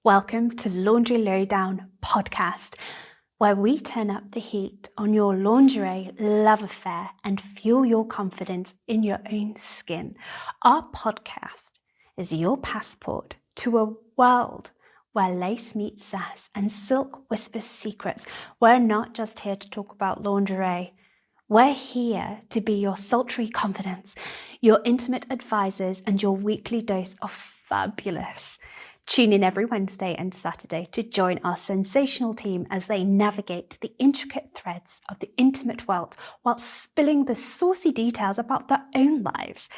Welcome to Laundry Lowdown podcast, where we turn up the heat on your lingerie love affair and fuel your confidence in your own skin. Our podcast is your passport to a world where lace meets sass and silk whispers secrets. We're not just here to talk about lingerie. We're here to be your sultry confidence, your intimate advisors, and your weekly dose of fabulous. Tune in every Wednesday and Saturday to join our sensational team as they navigate the intricate threads of the intimate world while spilling the saucy details about their own lives.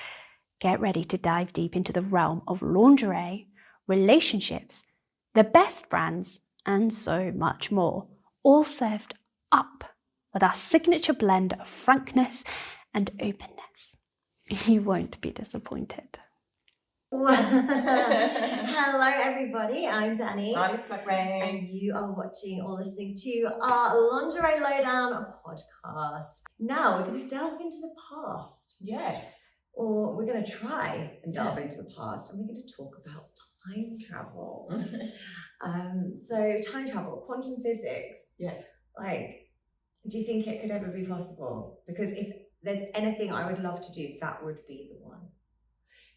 Get ready to dive deep into the realm of lingerie, relationships, the best brands, and so much more, all served up with our signature blend of frankness and openness. You won't be disappointed. Hello everybody, I'm Dani. I'm Lingerie. And you are watching or listening to our Lingerie Lowdown podcast. Now we're going to delve into the past. Yes. Or we're going to try and delve into the past, and we're going to talk about time travel. So time travel, quantum physics. Yes. Like, do you think it could ever be possible? Because if there's anything I would love to do, that would be the one.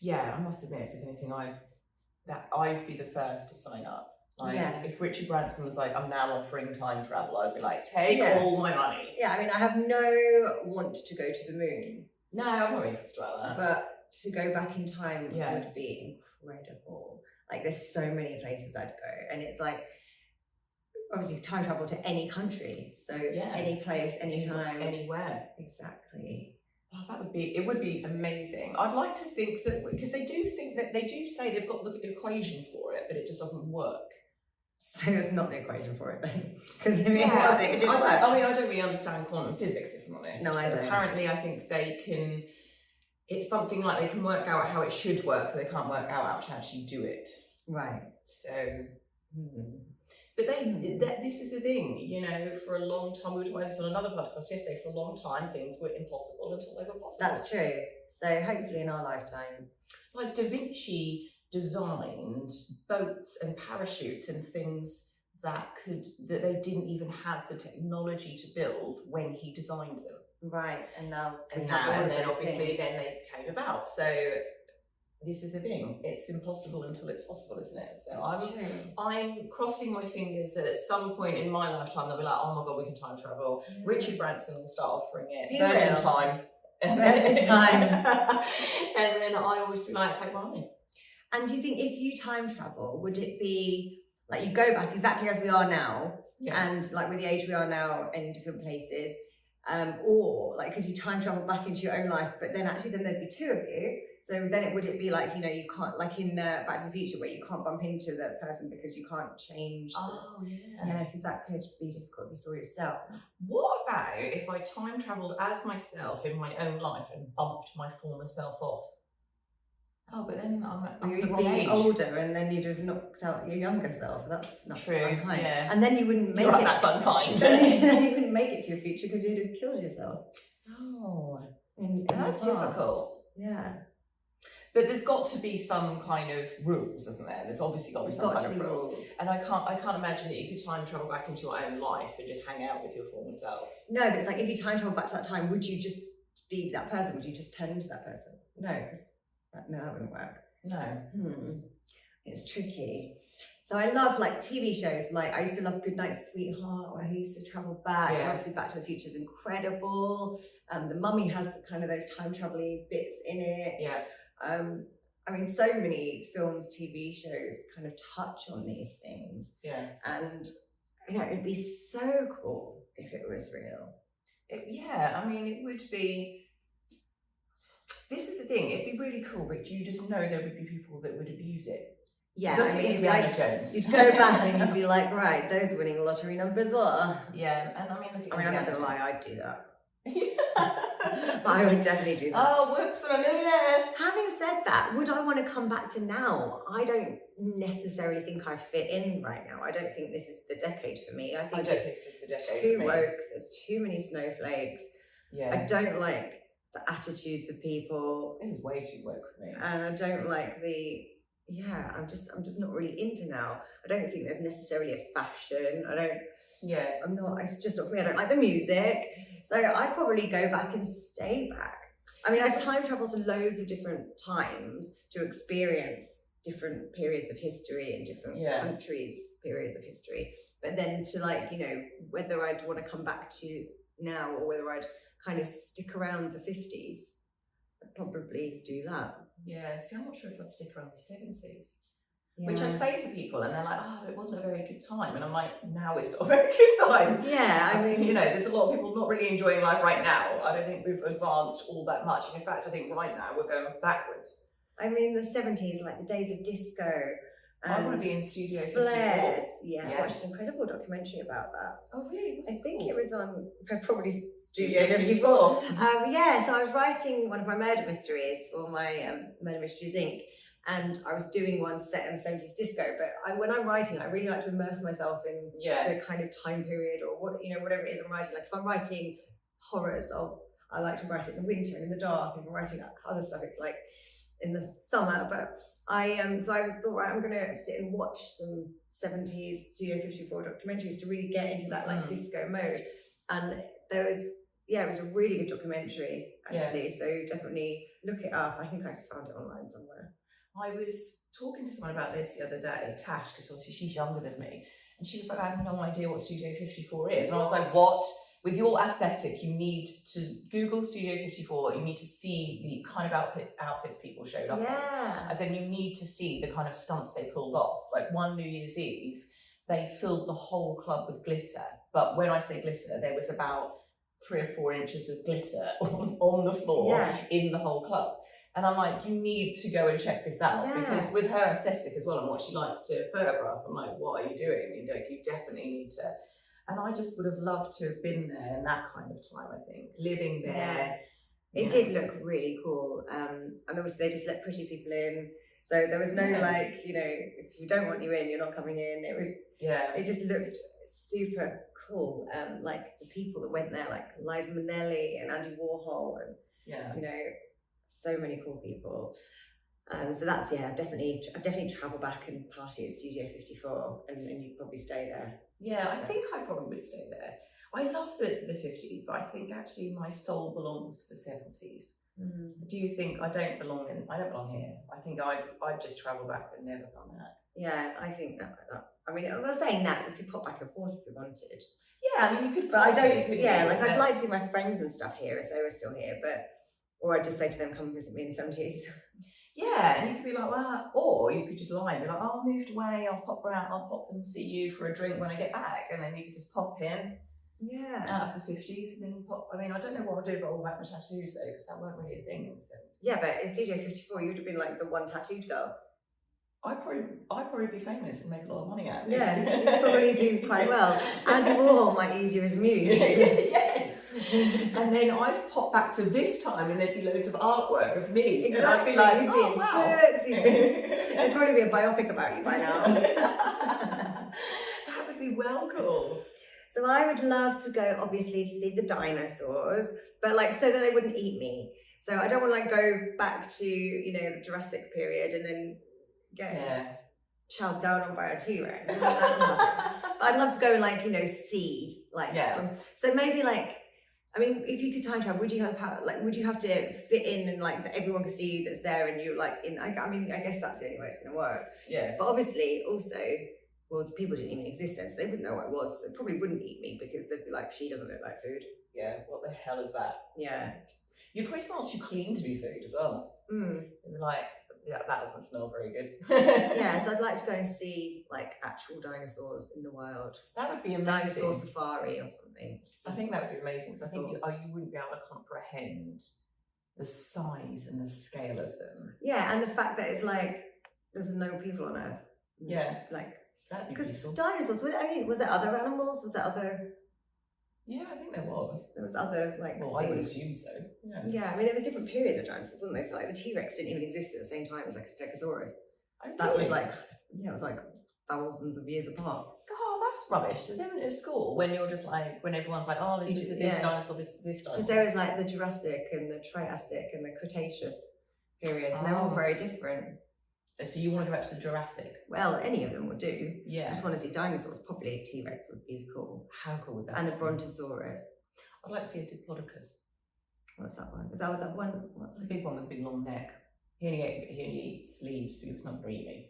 Yeah, I must admit, if there's anything I'd be the first to sign up. Like, if Richard Branson was like, I'm now offering time travel, I'd be like, take all my money. Yeah, I mean, I have no want to go to the moon. No, I'm not interested about that. But to go back in time would be incredible. Like, there's so many places I'd go. And it's like, obviously, time travel to any country. So any place, anytime. Anywhere. Exactly. Oh, it would be amazing. I'd like to think that, because they do say they've got the equation for it, but it just doesn't work. So it's not the equation for it then? Because I mean, I don't really understand quantum physics, if I'm honest. No, I don't. Apparently, I think it's something like they can work out how it should work, but they can't work out how to actually do it. Right. So... But this is the thing, you know, for a long time, we were talking about this on another podcast yesterday, for a long time things were impossible until they were possible. That's true. So hopefully in our lifetime. Like Da Vinci designed boats and parachutes and things that they didn't even have the technology to build when he designed them. Right, and then obviously then they came about. So this is the thing, it's impossible until it's possible, isn't it? So I'm crossing my fingers that at some point in my lifetime they'll be like, oh my God, we can time travel. Yeah. Richard Branson will start offering it. Virgin time. And then I always be like, take my money. And do you think if you time travel, would it be like you go back exactly as we are now, and like with the age we are now in different places, or like could you time travel back into your own life, but then there'd be two of you? So then would it be like, you know, you can't, like in Back to the Future, where you can't bump into the person because you can't change. Yeah, because that could be difficult if you saw yourself. What about if I time travelled as myself in my own life and bumped my former self off? Oh, but then you'd be older, and then you'd have knocked out your younger self. That's not true. Unkind. Yeah. And then you wouldn't make it. That's unkind. Then you wouldn't make it to your future because you'd have killed yourself. Oh, that's difficult. Yeah. But there's got to be some kind of rules, isn't there? There's obviously got to be some kind of rules. And I can't imagine that you could time travel back into your own life and just hang out with your former self. No, but it's like if you time travel back to that time, would you just be that person? Would you just turn into that person? No, because that wouldn't work. No. It's tricky. So I love like TV shows. Like I used to love Goodnight Sweetheart, where he used to travel back. Yeah. And obviously Back to the Future is incredible. The Mummy has kind of those time travel-y bits in it. Yeah. I mean, so many films, TV shows kind of touch on these things. Yeah. And, you know, it'd be so cool if it was real. I mean, it would be... This is the thing, it'd be really cool, but you just know there would be people that would abuse it. Yeah, Look at Indiana Jones. You'd go back and you'd be like, right, those winning lottery numbers are. Yeah, and I mean, look at I'm not gonna lie, I'd do that. I would definitely do that. Oh, whoops, I'm a millionaire. Having said that, would I want to come back to now? I don't necessarily think I fit in right now. I don't think this is the decade for me. I don't think this is the decade for me. Too woke, there's too many snowflakes. Yeah. I don't like the attitudes of people. This is way too woke for me. And I don't like the yeah, I'm just not really into now. I don't think there's necessarily a fashion. I'm not, it's just not for me. I don't like the music. So I'd probably go back and stay back. I mean, I'd time travel to loads of different times to experience different periods of history and different countries' periods of history. But then to like, you know, whether I'd want to come back to now or whether I'd kind of stick around the 50s, I'd probably do that. Yeah, see, I'm not sure if I'd stick around the 70s. Yeah. Which I say to people, and they're like, "Oh, it wasn't a very good time," and I'm like, "Now it's not a very good time." Yeah, I mean, you know, there's a lot of people not really enjoying life right now. I don't think we've advanced all that much, and in fact, I think right now we're going backwards. I mean, the 70s, like the days of disco. I want to be in Studio 54. Flares. Yeah, I watched an incredible documentary about that. Oh, really? I think it was on probably Studio 54. Yeah, so I was writing one of my murder mysteries for my Murder Mysteries Inc. And I was doing one set in the 70s disco, but when I'm writing, I really like to immerse myself in the kind of time period or what, you know, whatever it is I'm writing. Like if I'm writing horrors, I like to write it in the winter and in the dark. If I'm writing other stuff, it's like in the summer. But so I thought, right, I'm going to sit and watch some 70s Studio 54 documentaries to really get into that like disco mode. And there was, it was a really good documentary actually. Yeah. So definitely look it up. I think I just found it online somewhere. I was talking to someone about this the other day, Tash, because obviously she's younger than me, and she was like, I have no idea what Studio 54 is. And I was like, what? With your aesthetic, you need to Google Studio 54, you need to see the kind of outfits people showed up in. As in, you need to see the kind of stunts they pulled off. Like one New Year's Eve, they filled the whole club with glitter. But when I say glitter, there was about 3 or 4 inches of glitter on the floor in the whole club. And I'm like, you need to go and check this out because with her aesthetic as well and what she likes to photograph, I'm like, what are you doing? You know, you definitely need to. And I just would have loved to have been there in that kind of time, I think, living there. It did look really cool. And obviously they just let pretty people in. So there was no like, you know, if we don't want you in, you're not coming in. It was, it just looked super cool. Like the people that went there, like Liza Minnelli and Andy Warhol and, you know, so many cool people. So that's definitely travel back and party at Studio 54 and you'd probably stay there. Yeah, I think I probably would stay there. I love the 50s, but I think actually my soul belongs to the 70s. Do you think I don't belong here? I think I'd just travel back and never come back. Yeah, I think that. I mean, I was saying that we could pop back and forth if we wanted. Yeah, I mean you could. But I don't. Yeah, like I'd like to see my friends and stuff here if they were still here, or I'd just say to them, come visit me in the 70s. Yeah, and you could be like, well, or you could just lie and be like, oh, I moved away, I'll pop and see you for a drink when I get back. And then you could just pop in out of the 50s and then pop. I mean, I don't know what I'll do about all about my tattoos though, because that weren't really a thing in the 70s. Yeah, but in Studio 54, you would have been like the one tattooed girl. I'd probably be famous and make a lot of money out of this. Yeah, you probably do quite well. Andy Warhol might use you as a muse. Yes. And then I'd pop back to this time and there'd be loads of artwork of me. Exactly. And I'd be like, you'd be in wow. books, there'd probably be a biopic about you by now. That would be well cool. So I would love to go, obviously, to see the dinosaurs, but like so that they wouldn't eat me. So I don't want to like go back to, you know, the Jurassic period and then get chowed down on by a T-Rex. But I'd love to go and like, you know, see like so maybe like, I mean, if you could time travel, would you have power, like would you have to fit in and like that everyone could see you that's there and you're like in, I mean, I guess that's the only way it's gonna work. Yeah. But obviously also, well, people didn't even exist then, so they wouldn't know what I was. So they probably wouldn't eat me because they'd be like, she doesn't look like food. Yeah, what the hell is that? Yeah. You'd probably smell too clean to be food as well. You'd be like, yeah, that doesn't smell very good. Yeah, so I'd like to go and see like actual dinosaurs in the wild. That would be amazing. Dinosaur safari or something. I think that would be amazing. So I think you wouldn't be able to comprehend the size and the scale of them. Yeah, and the fact that it's like there's no people on Earth. Yeah, like that'd be because peaceful. dinosaurs. Was there other animals? Was there other? Yeah, I think there was. There was other like. Well, I would assume so. Yeah. Yeah, I mean there was different periods of dinosaurs, wasn't there? So like the T-Rex didn't even exist at the same time as like a Stegosaurus. That was like it was like thousands of years apart. God, that's rubbish. So then at school, when you're just like, when everyone's like, oh, this is this dinosaur, this is this dinosaur. Because there was like the Jurassic and the Triassic and the Cretaceous periods, and they're all very different. So you want to go back to the Jurassic? Well, any of them would do. Yeah. I just want to see dinosaurs. Probably a T-Rex would be cool. How cool would that And be? a Brontosaurus. I'd like to see a Diplodocus. What's that one? Is that what that one? What's the big one with a big long neck? He only eats leaves, so he's not going to eat me.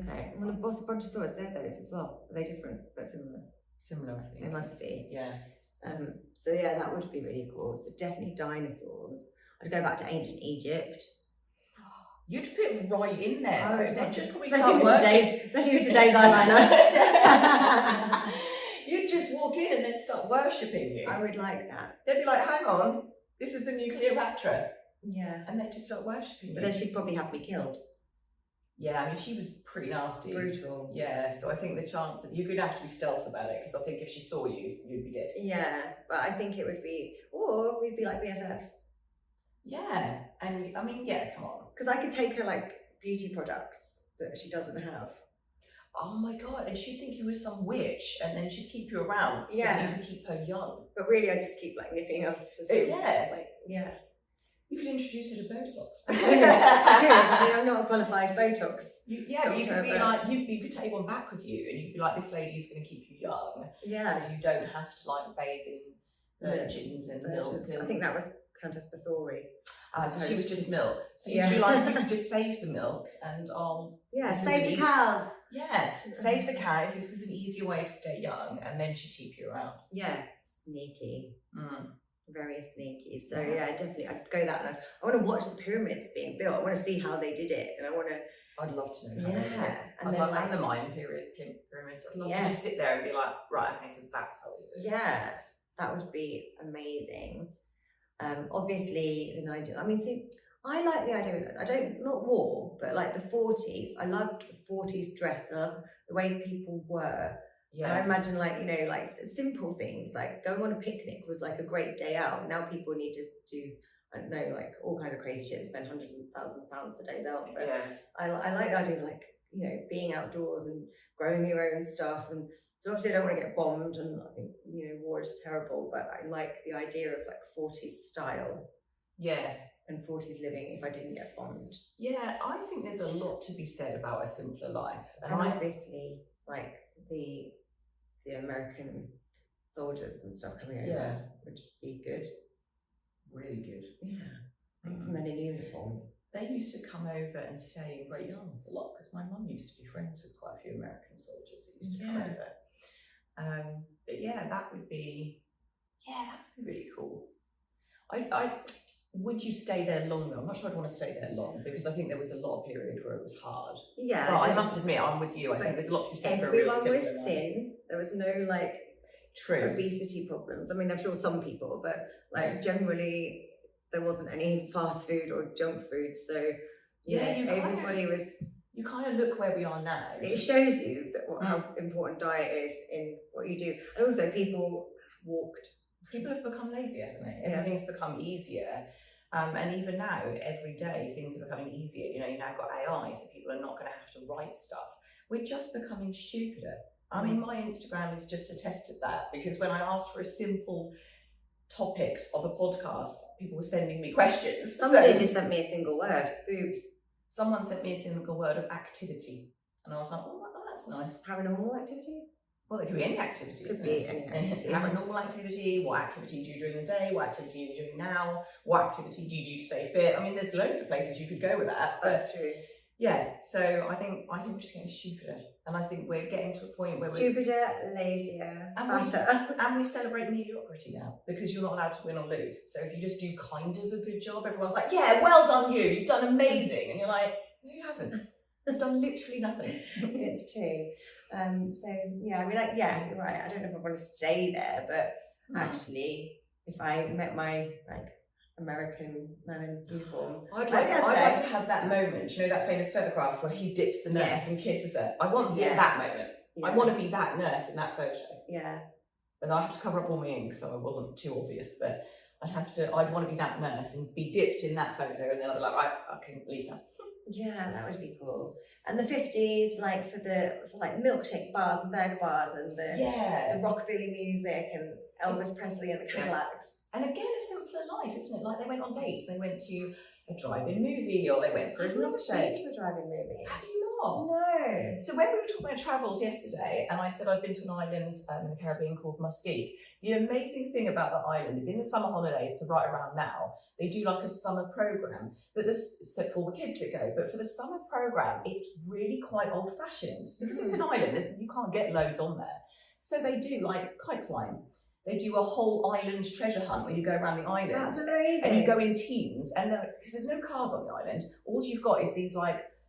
Okay. Well, the Brontosaurus, they're those as well. Are they different but similar? Similar, I think. They must be. Yeah. So yeah, that would be really cool. So definitely dinosaurs. I'd go back to ancient Egypt. You'd fit right in there. Oh, They'd just probably especially with today's eyeliner. You'd just walk in and they'd start worshipping you. I would like that. They'd be like, hang on, this is the new Cleopatra. Yeah. And they'd just start worshipping you. But then she'd probably have me killed. Yeah, I mean, she was pretty nasty. Brutal. Yeah, so I think the chance that you're going to have to be stealth about it, because I think if she saw you, you'd be dead. Yeah, but I think it would be, or we'd be like BFFs. Yeah, and I mean, yeah, come on. Because I could take her like beauty products that she doesn't have. Oh my God, and she'd think you were some witch, and then she'd keep you around so Yeah. that you could keep her young. But really, I'd just keep like nipping off. Yeah. Like, yeah. You could introduce her to Botox. I could. I mean, I'm not a qualified Botox. You could be like, you could take one back with you, and you could be like, this lady is going to keep you young. Yeah. So you don't have to like bathe in virgins and milk. I think that was Countess Bathory. So she was just milk. So you Yeah. could be like, you could just save the milk and Yeah, this is save an the easy- cows. Yeah, save the cows. This is an easier way to stay young, and then she'd keep you around. Yeah, sneaky. Mm. Very sneaky. So yeah, definitely I'd go that, and I want to watch the pyramids being built. I want to see how they did it, and I want to. I'd love to know how they did it. And I'd then love, and the Mayan pyramids. I'd love to Yes. just sit there and be like, right, okay, so that's how they did it. Yeah, that would be amazing. Obviously the 90s. I mean, see, I like the idea of it. I don't, not war, but like the 40s. I loved the 40s dress. I love the way people were. And I Yeah, imagine like, you know, like simple things like going on a picnic was like a great day out. Now people need to do, I don't know, like all kinds of crazy shit and spend hundreds of thousands of pounds for days out. But yeah. I like the idea of like, you know, being outdoors and growing your own stuff. And so obviously I don't want to get bombed, and I think, you know, war is terrible, but I like the idea of like 40s style Yeah. and 40s living if I didn't get bombed. Yeah, I think there's a lot to be said about a simpler life. And obviously like the American soldiers and stuff coming over Yeah. would be good. Really good. Yeah. Like men in uniform. They used to come over and stay in Great Yarmouth a lot, because my mum used to be friends with quite a few American soldiers that used to come Yeah. over. But yeah, that would be really cool. Would you stay there longer? I'm not sure I'd want to stay there long, because I think there was a lot of period where it was hard. Yeah. But I must admit, I'm with you. I think there's a lot to be said for a real everyone was simpler life. thin. There was no like True. obesity problems. I mean, I'm sure some people, but like Yeah. generally there wasn't any fast food or junk food. So Yeah, you kind of- everybody was. You kind of look where we are now. It shows you that how important diet is in what you do, and also people walked. People have become lazier, haven't they? Yeah. Everything's become easier. And even now, every day, things are becoming easier. You know, you've now got AI, so people are not going to have to write stuff. We're just becoming stupider. I mean, my Instagram is just a test of that, because when I asked for a simple topics of a podcast, people were sending me questions. Somebody just sent me a single word: boobs. Someone sent me a single word of activity. And I was like, oh, that's nice. Have a normal activity. Well, it could be any activity. Could isn't be it? any And activity. have a normal activity. What activity do you do during the day? What activity are you doing now? What activity do you do to stay fit? I mean, there's loads of places you could go with that. But That's true. yeah, so I think we're just getting stupider, and I think we're getting to a point where Stupider, lazier, fatter. and we celebrate mediocrity now, because you're not allowed to win or lose. So if you just do kind of a good job, everyone's like, "Yeah, well done, you've done amazing," and you're like, "No, you haven't. You've done literally nothing." It's true. So yeah, I mean, like, yeah, you're right. I don't know if I want to stay there, but actually, if I met my like American man in uniform, I'd like to have that moment. You know, that famous photograph where he dips the nurse Yes. and kisses her. I want Yeah. that moment. yeah, I want to be that nurse in that photo. yeah, And I have to cover up all my ink so I wasn't too obvious, but I'd want to be that nurse and be dipped in that photo, and then I'd be like, I can leave now. yeah, that would be cool. And the 50s, like for like milkshake bars and burger bars and the Yeah. rockabilly music and Elvis Presley and the Cadillacs. And again, a simpler life, isn't it? Like, they went on dates, they went to a drive-in movie, or they went for a I've never milkshake. been to a drive-in movie. Have you not? No. So when we were talking about travels yesterday, and I said I've been to an island in the Caribbean called Mustique, the amazing thing about the island is in the summer holidays, so right around now, they do like a summer program, but this, so for all the kids that go, but for the summer program, it's really quite old-fashioned because it's an island. You can't get loads on there. So they do like kite flying. They do a whole island treasure hunt where you go around the island. That's amazing. And you go in teams, and because there's no cars on the island, all you've got is these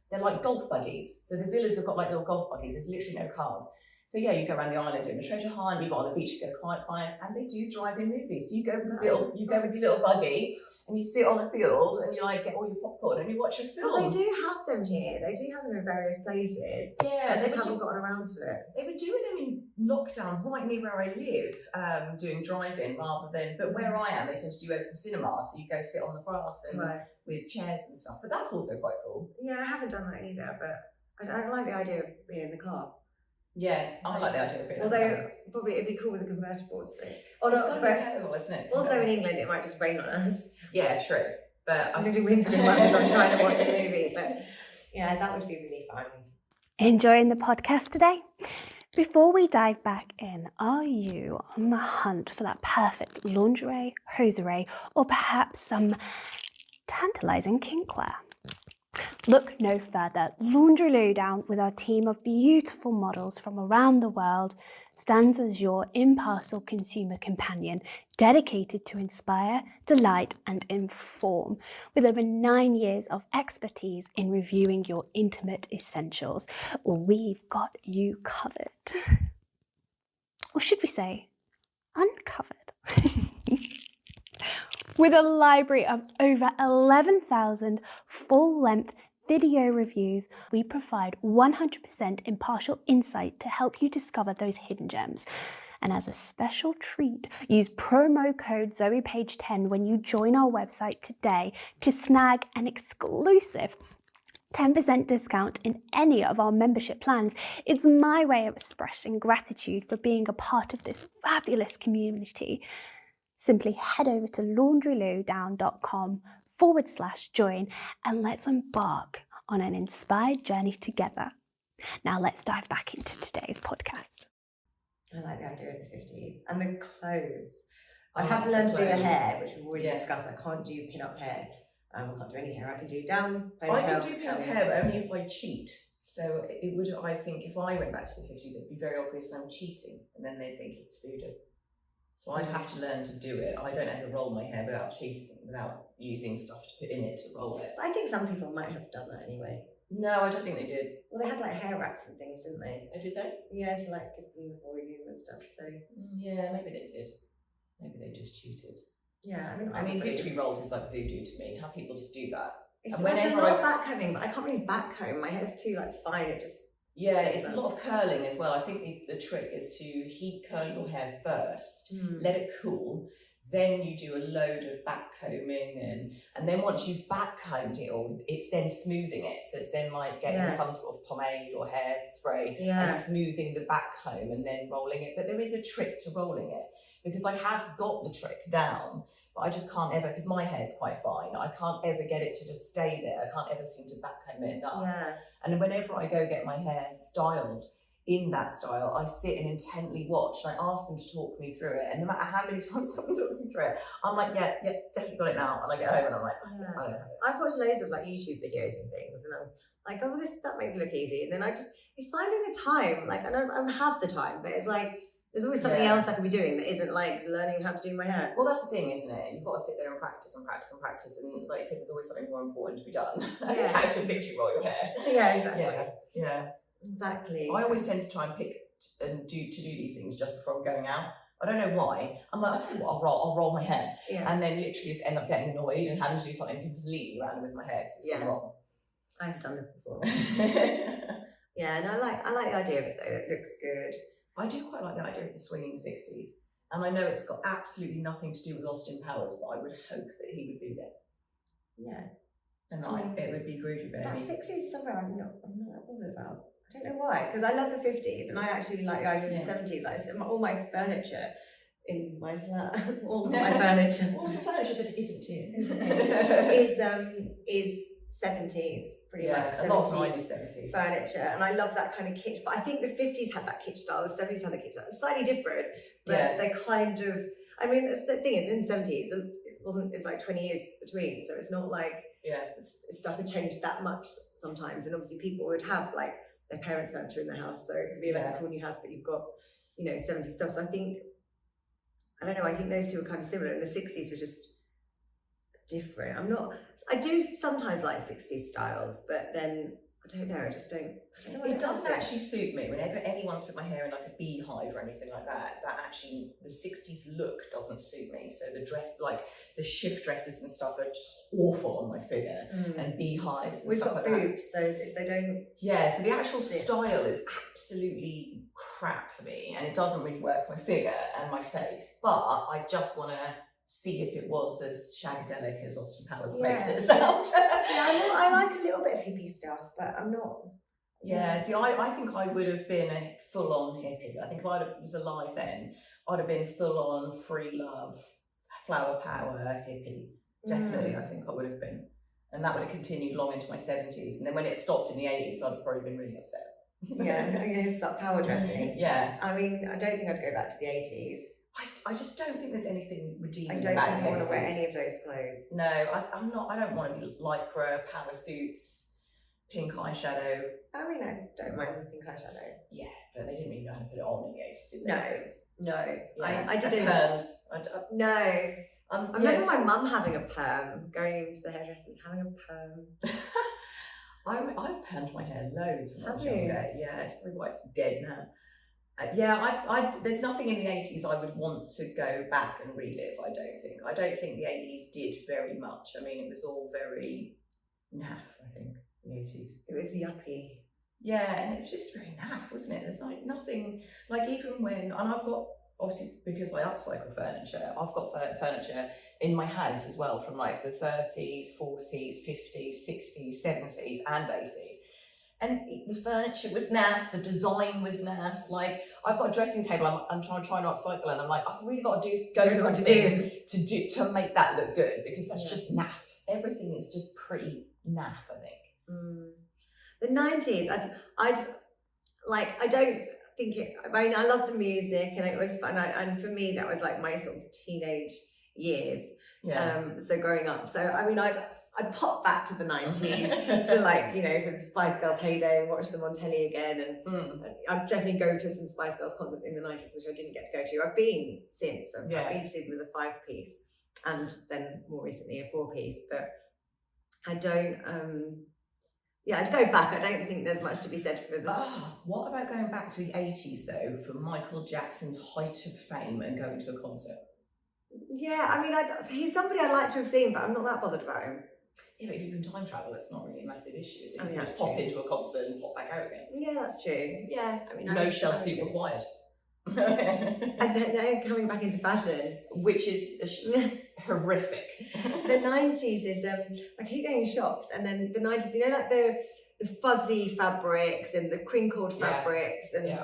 they're like golf buggies. So the villas have got like little golf buggies. There's literally no cars. So yeah, you go around the island doing a treasure hunt. You go on the beach, you go kite flying, and they do drive-in movies. So you go with your little buggy, and you sit on a field, and you like get all your popcorn, and you watch a film. Well, they do have them here. They do have them in various places. Yeah, I just haven't gotten around to it. They were doing them in lockdown right near where I live, doing drive-in rather than. But where I am, they tend to do open cinema, so you go sit on the grass and with chairs and stuff. But that's also quite cool. Yeah, I haven't done that either, but I don't like the idea of being in the car. Yeah, I like the idea of being in the Although car. probably it'd be cool with a convertible. So. It's got to be careful, isn't it? Also in England, it might just rain on us. Yeah, true. But I'm going to do windscreen wipers. I'm trying to watch a movie, but yeah, that would be really fun. Enjoying the podcast today? Before we dive back in, are you on the hunt for that perfect lingerie, hosiery, or perhaps some tantalizing kinkwear? Look no further. Laundry Lowdown, with our team of beautiful models from around the world, stands as your impartial consumer companion, dedicated to inspire, delight, and inform. With over 9 years of expertise in reviewing your intimate essentials, we've got you covered. Or should we say, uncovered? With a library of over 11,000 full-length video reviews, we provide 100% impartial insight to help you discover those hidden gems. And as a special treat, use promo code ZoePage10 when you join our website today to snag an exclusive 10% discount in any of our membership plans. It's my way of expressing gratitude for being a part of this fabulous community. Simply head over to laundrylowdown.com/join and let's embark on an inspired journey together. Now let's dive back into today's podcast. I like the idea of the 50s and the clothes. I'd have to learn to do the hair, which we've already discussed. I can't do pin-up hair. I can't do any hair. I can do down, ponytail. I can do pin-up hair, but only if I cheat. So it would, I think, if I went back to the 50s, it'd be very obvious I'm cheating, and then they'd think it's voodoo. So I'd have to learn to do it. I don't know how to roll my hair without cheating, without using stuff to put in it to roll it. I think some people might have done that anyway. No, I don't think they did. Well, they had like hair rats and things, didn't they? Oh, did they? Yeah, to like give them the volume and stuff. So yeah, maybe they did. Maybe they just cheated. Yeah, I mean, victory rolls is like voodoo to me. How people just do that. It's and like whenever a lot of backcombing, but I can't really backcomb. My hair's too like fine. It just it's a lot of curling as well. I think the trick is to heat curl your hair first, let it cool, then you do a load of backcombing, and then once you've backcombed it all, it's then smoothing it. So it's then like getting some sort of pomade or hair spray and smoothing the backcomb and then rolling it. But there is a trick to rolling it, because I have got the trick down, but I just can't ever, because my hair's quite fine, I can't ever get it to just stay there. I can't ever seem to backcomb it enough. Yeah. And whenever I go get my hair styled in that style, I sit and intently watch, and I ask them to talk me through it. And no matter how many times someone talks me through it, I'm like, yeah, definitely got it now. And I get home and I'm like, I don't have it. I've watched loads of like YouTube videos and things, and I'm like, oh, that makes it look easy. And then it's finding the time. Like, I have the time, but it's like, there's always something else I could be doing that isn't like learning how to do my hair. Well, that's the thing, isn't it? You've got to sit there and practice and practice and practice. And like you said, there's always something more important to be done. How to victory roll your hair. Yeah, exactly. Yeah. Exactly. I always tend to try and pick and do these things just before I'm going out. I don't know why. I'm like, I'll tell you what, I'll roll my hair. Yeah. And then literally just end up getting annoyed and having to do something completely random with my hair because it's gone wrong. I've done this before. Yeah, and I like the idea of it though. It looks good. I do quite like the idea of the swinging 60s. And I know it's got absolutely nothing to do with Austin Powers, but I would hope that he would be there. Yeah. And it would be groovy, baby. That 60s somewhere I'm not that bothered about. I don't know why, because I love the 50s and I actually like the idea of the 70s. Like all my furniture in my flat, all of my furniture. All the furniture that isn't here. is 70s, pretty much. A lot of mine is 70s. Furniture, and I love that kind of kitsch. But I think the 50s had that kitsch style, the 70s had the kitsch style. It's slightly different, but they kind of. I mean, the thing is, in the 70s, it's like 20 years between, so it's not like stuff had changed that much sometimes. And obviously, people would have like their parents' furniture in their house, so it could be like a cool new house, but you've got 70s stuff. So I think, I don't know, I think those two are kind of similar. And the 60s were just different. I do sometimes like 60s styles, but then I don't know, I just don't. It doesn't actually suit me. Whenever anyone's put my hair in like a beehive or anything like that, actually, the 60s look doesn't suit me. So the dress, like the shift dresses and stuff, are just awful on my figure, and beehives and stuff like that. We've got boobs, so they don't. Yeah, so the actual style is absolutely crap for me, and it doesn't really work for my figure and my face. But I just want to see if it was as shagadelic as Austin Powers makes it sound. I like a little bit of hippie stuff, but I'm not. Yeah, see, I think I would have been a full-on hippie. I think if I was alive then, I'd have been full-on free love, flower power hippie. Definitely, I think I would have been. And that would have continued long into my 70s. And then when it stopped in the 80s, I'd have probably been really upset. Yeah, I'm going to start power dressing. Yeah. I mean, I don't think I'd go back to the 80s. I just don't think there's anything redeeming. I don't think I want to wear any of those clothes. No, I'm not. I don't want to be lycra, power suits, pink eyeshadow. I mean, I don't mind pink eyeshadow. Yeah, but they didn't really know how to put it on in the 80s, did they? No. Yeah. I didn't. Perms. No. I remember my mum having a perm, going into the hairdressers, having a perm. I've permed my hair loads when I was younger. Yeah, it's probably why it's dead now. There's nothing in the 80s I would want to go back and relive, I don't think. I don't think the 80s did very much. I mean, it was all very naff, I think, the 80s. It was yuppie. Yeah, and it was just very naff, wasn't it? There's like nothing, like even when, and I've got, obviously because I upcycle furniture, I've got furniture in my house as well from like the 30s, 40s, 50s, 60s, 70s and 80s. And the furniture was naff, the design was naff. Like, I've got a dressing table, I'm trying to upcycle, and I'm like, I've really got to go something to make that look good, because that's just naff. Everything is just pretty naff, I think. The 90s, I don't think it. I mean, I love the music, and it was fun. And for me, that was like my sort of teenage years. Yeah. So growing up, so I mean, I'd pop back to the 90s to like, for the Spice Girls heyday and watch them on telly again. And I'd definitely go to some Spice Girls concerts in the 90s, which I didn't get to go to. I've been since. I've been to see them as a 5-piece and then more recently a 4-piece. But I don't, I'd go back. I don't think there's much to be said for them. What about going back to the 80s though, for Michael Jackson's height of fame and going to a concert? Yeah, I mean, he's somebody I'd like to have seen, but I'm not that bothered about him. Yeah, but if you can time travel, it's not really a massive issue, is it? I mean, you can just pop into a concert and pop back out again. Yeah, that's true. Yeah, I mean, no shell suit required. And they're coming back into fashion, which is horrific. The 90s is I keep going to shops, and then the 90s, like the fuzzy fabrics and the crinkled fabrics, and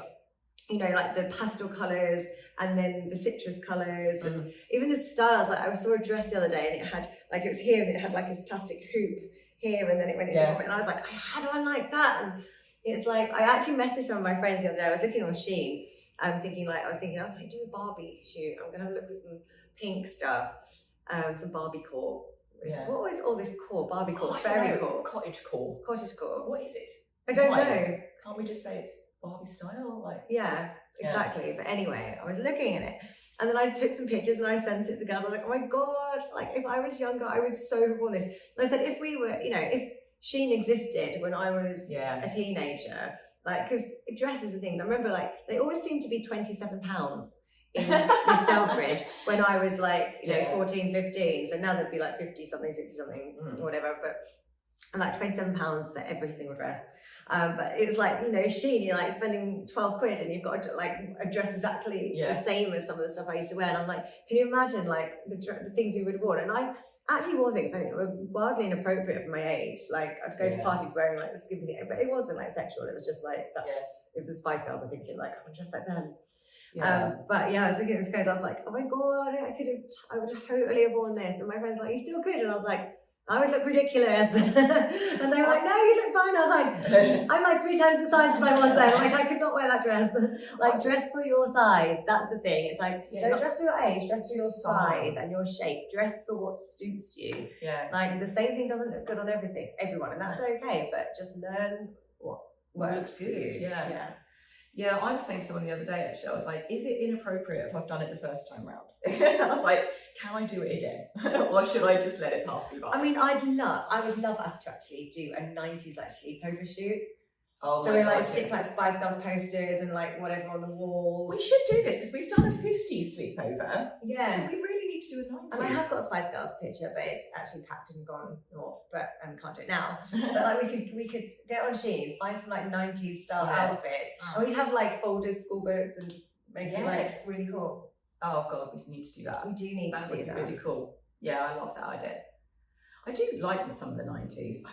like the pastel colours, and then the citrus colours, and even the styles. Like I saw a dress the other day, and it had like, it was here, and it had like this plastic hoop here, and then it went into it, and I was like, how do I like that? And it's like, I actually messaged one of my friends the other day. I was looking on Shein. I was thinking, I might do a Barbie shoot. I'm gonna have a look at some pink stuff, some Barbie core. What is all this core? Barbie core, fairy core, cottage core. Cottage core. What is it? I don't know. Can't we just say it's Barbie style? Exactly. But anyway, I was looking at it, and then I took some pictures and I sent it to girls. I was like, oh my god! Like, if I was younger, I would so have worn this. And I said, if we were, if Shein existed when I was a teenager. Like, because dresses and things, I remember they always seemed to be £27 in the Selfridge when I was 14, 15. So now they'd be like 50 something, 60 something, or whatever. But I'm like £27 for every single dress. But it was Shein, you're like spending 12 quid and you've got a dress exactly the same as some of the stuff I used to wear. And I'm like, can you imagine the things you would have worn? And I actually wore things I think were wildly inappropriate for my age. Like, I'd go to parties wearing a skimpy thing, but it wasn't sexual. It was just it was the Spice Girls. I'm thinking I'm dressed like them. But yeah, I was looking at this clothes, I was like, oh my god, I would totally have worn this. And my friends were like, you still could? And I was like, I would look ridiculous. And they were like, no, you look fine. I was like, I'm like 3 times the size as I was then. Like, I could not wear that dress. Like, dress for your size. That's the thing. It's like, don't dress for your age, dress for your size and your shape. Dress for what suits you. Yeah. Like, the same thing doesn't look good on everyone, and that's okay. But just learn what works for you. Yeah, I was saying to someone the other day, actually, I was like, is it inappropriate if I've done it the first time round? I was like, can I do it again? Or should I just let it pass me by? I mean, I would love us to actually do a 90s like sleepover shoot. Oh, so we like stick like Spice Girls posters and like whatever on the walls. We should do this because we've done a 50s sleepover. Yeah. So we really need to do a 90s. And I have got a Spice Girls picture, but it's actually packed and gone north, but can't do it now. But like we could get on Shein, find some like 90s style outfits, and we'd have like folded school books and just make it like really cool. Oh god, we need to do that. We do need to do that. That would be really cool. Yeah, I love that idea. I do like some of the 90s.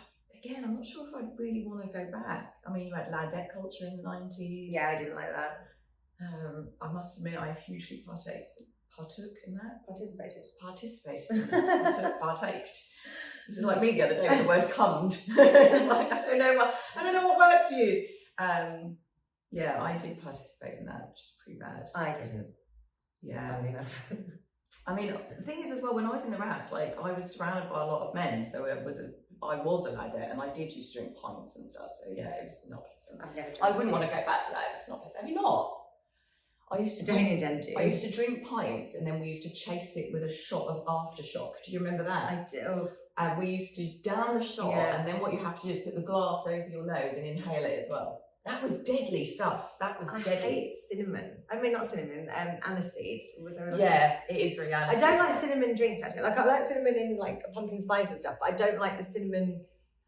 Again, I'm not sure if I'd really want to go back. I mean, you had ladette culture in the 90s. Yeah, I didn't like that. I must admit, I hugely partook in that. Partaked. This is like me the other day with the word cummed. It's like, I don't know what words to use. Yeah, I did participate in that, which is pretty bad. I didn't. Yeah. I mean, the thing is as well, when I was in the RAF, like I was surrounded by a lot of men, so I was a ladette, and I did used to drink pints and stuff. So yeah, it was not pleasant. I wouldn't want to go back to that. It's not pleasant. Have you not? I used to drink pints, and then we used to chase it with a shot of aftershock. Do you remember that? I do. And we used to down the shot, and then what you have to do is put the glass over your nose and inhale it as well. That was deadly stuff. That was deadly. I hate cinnamon. I mean, not cinnamon, aniseed. It is very aniseed. I don't like cinnamon drinks, actually. Like, I like cinnamon in, like, pumpkin spice and stuff, but I don't like the cinnamon,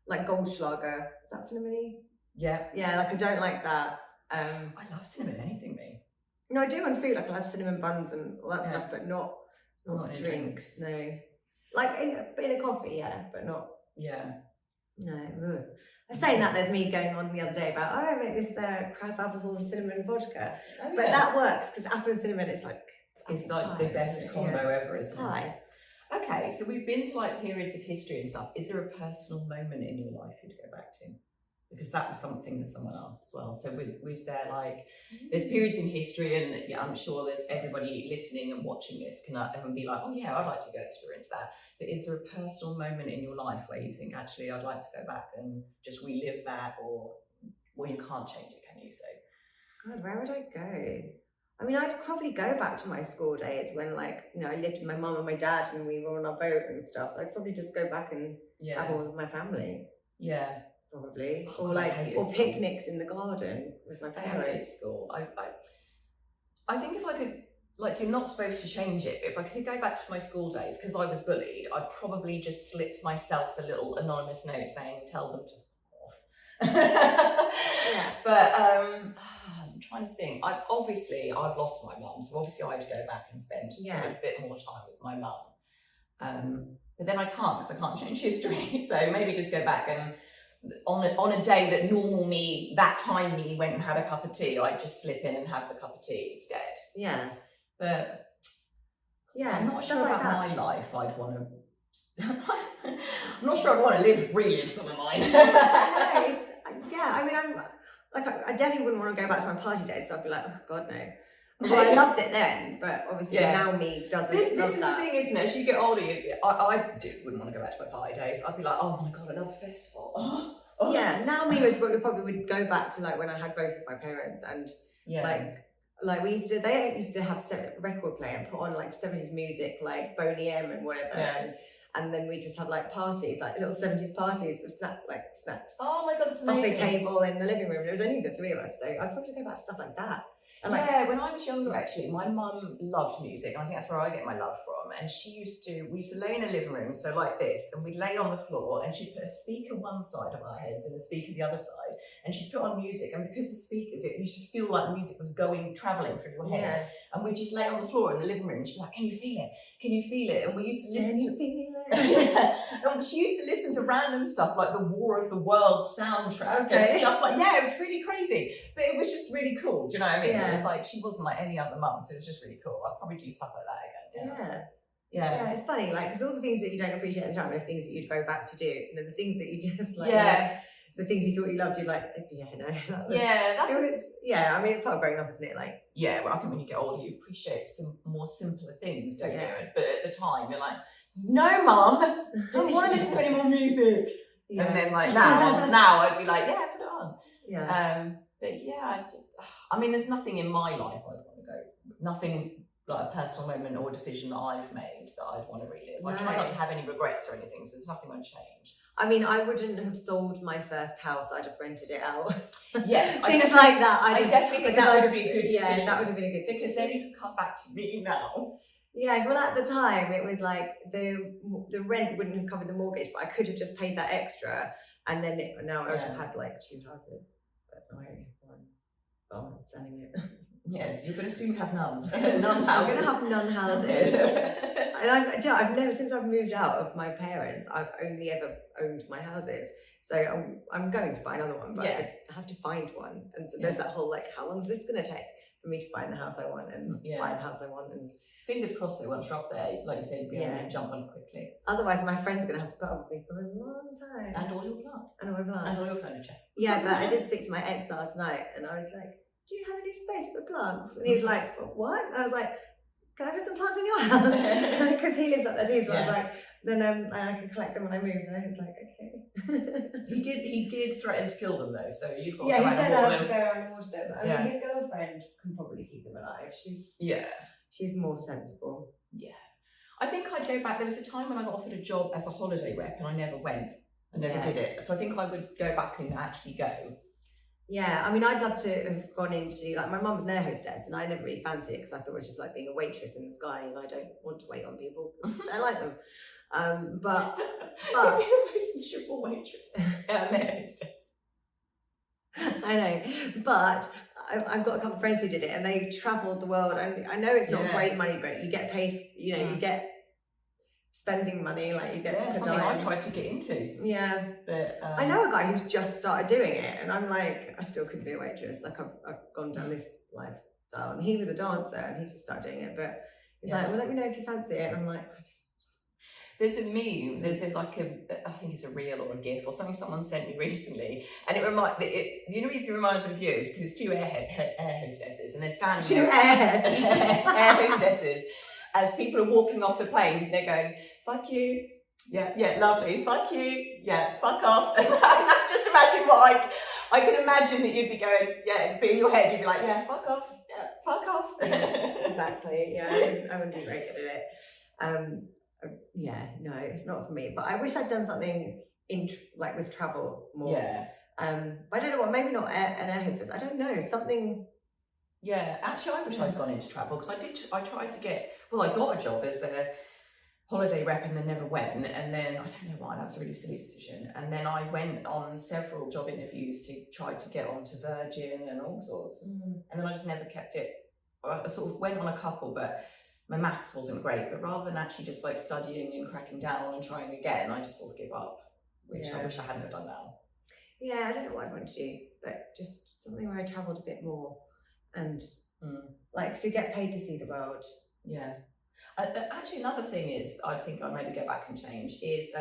like, Goldschlager. Is that cinnamony? Yeah. Yeah, like, I don't like that. I love cinnamon anything, me. No, I do on food. Like, I love cinnamon buns and all that stuff, but not drinks. No. Like, in a coffee, yeah, but not... Yeah. No. Ugh. I was saying that there's me going on the other day about, I make this crab apple and cinnamon vodka. Oh, but that works because apple and cinnamon is like... It's like the best combo ever, isn't it? Pie. Okay, so we've been to like periods of history and stuff. Is there a personal moment in your life you'd go back to? Because that was something that someone asked as well. So was there like, there's periods in history, and yeah, I'm sure there's everybody listening and watching this can be like, oh yeah, I'd like to go experience that. But is there a personal moment in your life where you think, actually, I'd like to go back and just relive that, or you can't change it, can you say? God, where would I go? I mean, I'd probably go back to my school days when, like, you know, I lived with my mum and my dad and we were on our boat and stuff. I'd probably just go back and have all of my family. Yeah. Probably. Or picnics in the garden with my parents. I hated school. I think if I could, like, you're not supposed to change it, but if I could go back to my school days, because I was bullied, I'd probably just slip myself a little anonymous note saying, tell them to f off. Yeah. But I'm trying to think. I've lost my mum, so obviously I had to go back and spend a bit more time with my mum. But then I can't, because I can't change history. So maybe just go back and on a day that normal me, that time me went and had a cup of tea, I'd just slip in and have the cup of tea instead. Yeah. But yeah, I'm not sure about my life. I'd want to. I'm not sure I'd want to relive some of mine. I mean, I definitely wouldn't want to go back to my party days. So I'd be like, oh God, no. Well, I loved it then, but obviously now me doesn't. This is the thing, isn't it? As you get older, I wouldn't want to go back to my party days. I'd be like, oh my God, another festival. Oh. Yeah, now me probably would go back to like when I had both of my parents, and like we used to have record player and put on like 70s music, like Boney M and whatever, and then we just have like parties, like little 70s parties with snacks. Oh my God, that's amazing! Buffet table in the living room. There was only the 3 of us, so I'd probably go back to stuff like that. And when I was younger, actually, my mum loved music, and I think that's where I get my love from. And we used to lay in a living room, so like this, and we'd lay on the floor, and she'd put a speaker one side of our heads and a speaker the other side, and she'd put on music, and because the speakers, it used to feel like the music was travelling through your head. Yeah. And we'd just lay on the floor in the living room, and she'd be like, "Can you feel it? Can you feel it?" And we used to listen to feel it? yeah. And she used to listen to random stuff like the War of the Worlds soundtrack and stuff like, it was really crazy. But it was just really cool, do you know what I mean? It was like, she wasn't like any other mum, so it was just really cool. I'd probably do stuff like that again. Yeah, it's funny, like, because all the things that you don't appreciate at the time are things that you'd go back to do. You know, the things that you just like, the things you thought you loved, you're like, I mean, it's part of growing up, isn't it? Like, well, I think when you get older, you appreciate some more simpler things, don't you? But at the time, you're like, no, Mum, don't want to listen to any more music. Yeah. And then like now I'd be like, yeah, put it on. Yeah. But yeah, I mean, there's nothing in my life I'd want to go. Nothing like a personal moment or decision that I've made that I'd want to relive. I try not to have any regrets or anything, so there's nothing I'd change. I mean, I wouldn't have sold my first house. I'd have rented it out. Yes, things like that. I definitely think that would be a good decision. Yeah, that would have been a good decision. Because then you could come back to me now. Yeah, well, at the time it was like the rent wouldn't have covered the mortgage, but I could have just paid that extra, and then now I would have had like 2 houses, but I only have 1. I'm selling it. Yes, you're going to soon have none. None houses. I'm going to have none houses. And I've never, since I've moved out of my parents, I've only ever owned my houses. So I'm going to buy another one, but I have to find one. And so there's that whole like, how long is this going to take for me to find the house I want and buy the house I want? And fingers crossed that once you're up there, like you said, you'll be able to jump on it quickly. Otherwise, my friend's going to have to put up with me for a long time. And all your plants. And all my plants. And all your furniture. Yeah, but I did speak to my ex last night, and I was like, do you have any space for plants? And he's like, for what? And I was like, can I put some plants in your house? Because he lives up there too. So I was like, then I can collect them when I move. And he's like, okay. He did threaten to kill them though. So you've got he said I have to go around and water them. I mean, his girlfriend can probably keep them alive. She's more sensible. Yeah. I think I'd go back. There was a time when I got offered a job as a holiday rep and I never went. I never did it. So I think I would go back and actually go. Yeah, I mean, I'd love to have gone into, like, my mum was an air hostess and I never really fancied it because I thought it was just like being a waitress in the sky and I don't want to wait on people. I like them. But you'd be the most miserable waitress. Air hostess. I know, but I've got a couple of friends who did it and they travelled the world. And I know it's not great money, but you get paid, you know, you get spending money, like you get something I tried to get into. Yeah, but I know a guy who's just started doing it, and I'm like, I still couldn't be a waitress. Like I've gone down this lifestyle, and he was a dancer, and he's just started doing it. But he's like, well, let me know if you fancy it. And I'm like, There's a meme. There's I think it's a reel or a GIF or something someone sent me recently, and the only reason it reminds me of you is because it's 2 air hostesses, and they're standing 2 air hostesses. As people are walking off the plane, they're going, fuck you, yeah, lovely, fuck you, yeah, fuck off. And I just imagine I can imagine that you'd be going, be in your head, you'd be like, yeah, fuck off, yeah, fuck off. Exactly, yeah, I wouldn't be very good at it. No, it's not for me, but I wish I'd done something with travel more. Yeah. I don't know what, maybe not an air hostess, I don't know, something. Yeah, actually, I wish I'd gone into travel because I tried to I got a job as a holiday rep and then never went. And then, I don't know why, that was a really silly decision. And then I went on several job interviews to try to get onto Virgin and all sorts. And then I just never kept it. I sort of went on a couple, but my maths wasn't great. But rather than actually just like studying and cracking down and trying again, I just sort of give up, which I wish I hadn't have done now. Yeah, I don't know what I'd want to do, but just something where I travelled a bit more. And like to get paid to see the world. Yeah. Actually, another thing is, I think I maybe go back and change, is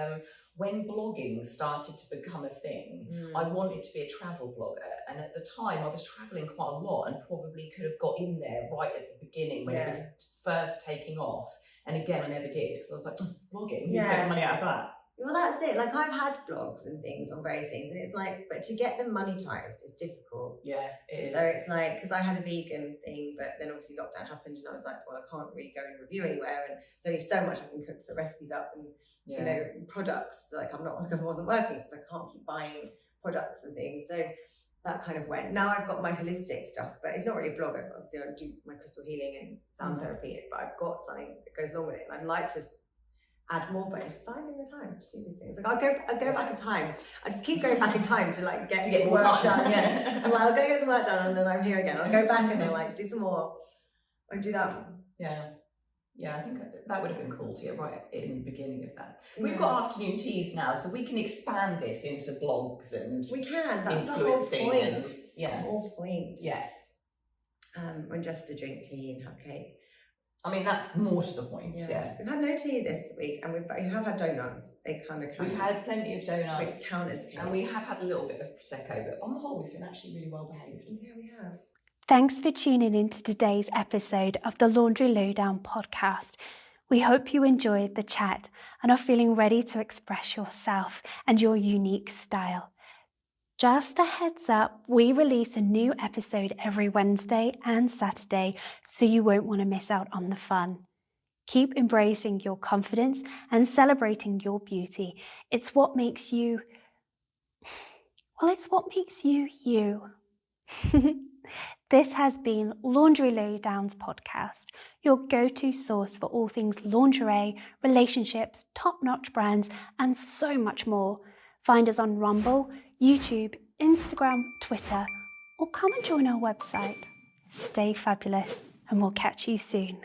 when blogging started to become a thing, I wanted to be a travel blogger. And at the time, I was travelling quite a lot and probably could have got in there right at the beginning when it was first taking off. And again, I never did because I was like, blogging, who's making money out of that? Well, that's it. Like, I've had blogs and things on various things, and it's like, but to get them monetized is difficult. Yeah, it is. So it's like, because I had a vegan thing, but then obviously lockdown happened, and I was like, well, I can't really go and review anywhere, and there's only so much I can cook, put recipes up, and you know, products. Like, I wasn't working, so I can't keep buying products and things. So that kind of went. Now I've got my holistic stuff, but it's not really a blog. Obviously, I do my crystal healing and sound therapy, but I've got something that goes along with it, and I'd like to add more, but it's finding the time to do these things. Like I'll go back in time. I just keep going back in time to like get more work time done. Yeah, and like, I'll go get some work done, and then I'm here again. I'll go back and then like do some more, or do that. Yeah, I think that would have been cool to get right in the beginning of that. We've got afternoon teas now, so we can expand this into blogs and we can. That's influencing the whole point. and the whole point. Yes. And just to drink tea and have cake. I mean, that's more to the point. Yeah. We've had no tea this week, and we have had donuts. They kind of count. We've had plenty of donuts. Which count as cake. And we have had a little bit of Prosecco, but on the whole, we've been actually really well behaved. Yeah, we have. Thanks for tuning in to today's episode of the Laundry Lowdown podcast. We hope you enjoyed the chat and are feeling ready to express yourself and your unique style. Just a heads up, we release a new episode every Wednesday and Saturday, so you won't want to miss out on the fun. Keep embracing your confidence and celebrating your beauty. It's what makes you, you. This has been Laundry Lowdown's podcast, your go-to source for all things lingerie, relationships, top-notch brands, and so much more. Find us on Rumble, YouTube, Instagram, Twitter, or come and join our website. Stay fabulous, and we'll catch you soon.